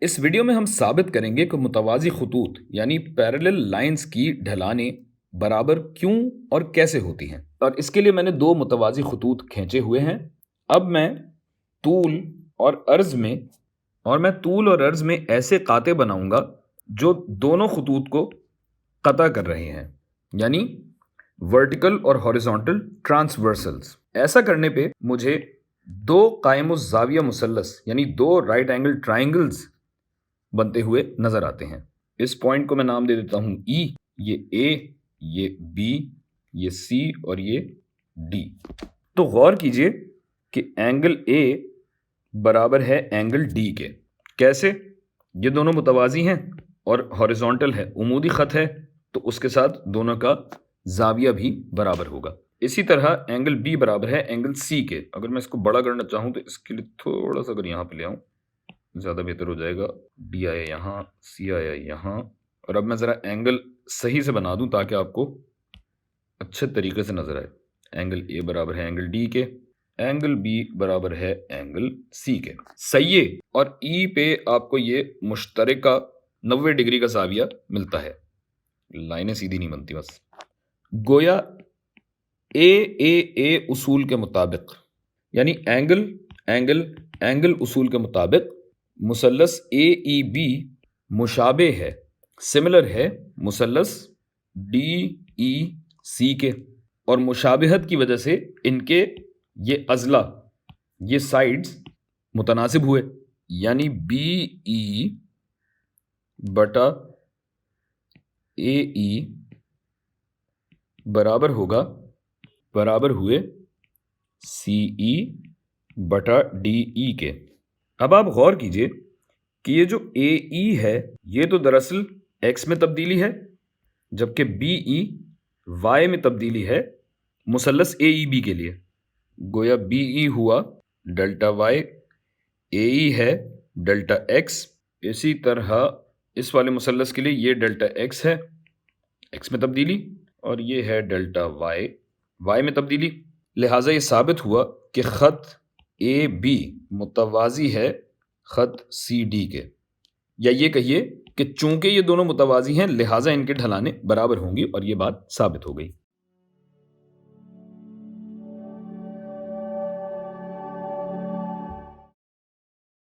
اس video میں ہم ثابت کریں گے کہ متوازی خطوط یعنی پیرلل لائنز کی ڈھلانیں برابر کیوں اور کیسے ہوتی ہیں، اور اس کے لیے میں نے دو متوازی خطوط کھینچے ہوئے ہیں۔ اب میں طول اور عرض میں ایسے قاطع بناؤں گا جو دونوں خطوط کو قطع کر رہے ہیں، یعنی ورٹیکل اور ہاریزونٹل ٹرانسورسلز۔ ایسا کرنے پہ مجھے دو قائم الزاویہ مثلث یعنی دو رائٹ اینگل ٹرائنگلز بنتے ہوئے نظر آتے ہیں۔ اس پوائنٹ کو میں نام دے دیتا ہوں ای، یہ اے، یہ بی، یہ سی اور یہ ڈی۔ تو غور کیجئے کہ اینگل اے برابر ہے اینگل ڈی کے۔ کیسے؟ یہ دونوں متوازی ہیں اور ہاریزونٹل ہے، عمودی خط ہے، تو اس کے ساتھ دونوں کا زاویہ بھی برابر ہوگا۔ اسی طرح اینگل بی برابر ہے اینگل سی کے۔ اگر میں اس کو بڑا کرنا چاہوں تو اس کے لیے تھوڑا سا اگر یہاں پہ لے آؤں زیادہ بہتر ہو جائے گا۔ ڈی آیا یہاں، سی آیا یہاں، اور اب میں ذرا اینگل صحیح سے بنا دوں تاکہ آپ کو اچھے طریقے سے نظر آئے۔ اینگل اے برابر ہے اینگل ڈی کے، اینگل بی برابر ہے اینگل سی کے۔ سیے اور ای پہ آپ کو یہ مشترکہ 90 ڈگری کا زاویہ ملتا ہے، لائنیں سیدھی نہیں بنتی بس۔ گویا اے اصول کے مطابق، یعنی اینگل اصول کے مطابق مثلث اے ای بی مشابہ ہے، سملر ہے مثلث ڈی ای سی کے، اور مشابہت کی وجہ سے ان کے یہ اضلاع، یہ سائڈز متناسب ہوئے، یعنی بی ای بٹا اے ای برابر ہوئے سی ای بٹا ڈی ای کے۔ اب آپ غور کیجئے کہ یہ جو اے ای ہے یہ تو دراصل ایکس میں تبدیلی ہے، جبکہ بی ای وائی میں تبدیلی ہے مثلث اے ای بی کے لیے۔ گویا بی ای ہوا ڈیلٹا وائی، اے ای ہے ڈیلٹا ایکس۔ اسی طرح اس والے مثلث کے لیے یہ ڈیلٹا ایکس ہے، ایکس میں تبدیلی، اور یہ ہے ڈیلٹا وائی، وائی میں تبدیلی۔ لہٰذا یہ ثابت ہوا کہ خط اے بی متوازی ہے خط سی ڈی کے، یا یہ کہیے کہ چونکہ یہ دونوں متوازی ہیں لہٰذا ان کے ڈھلانیں برابر ہوں گی، اور یہ بات ثابت ہو گئی۔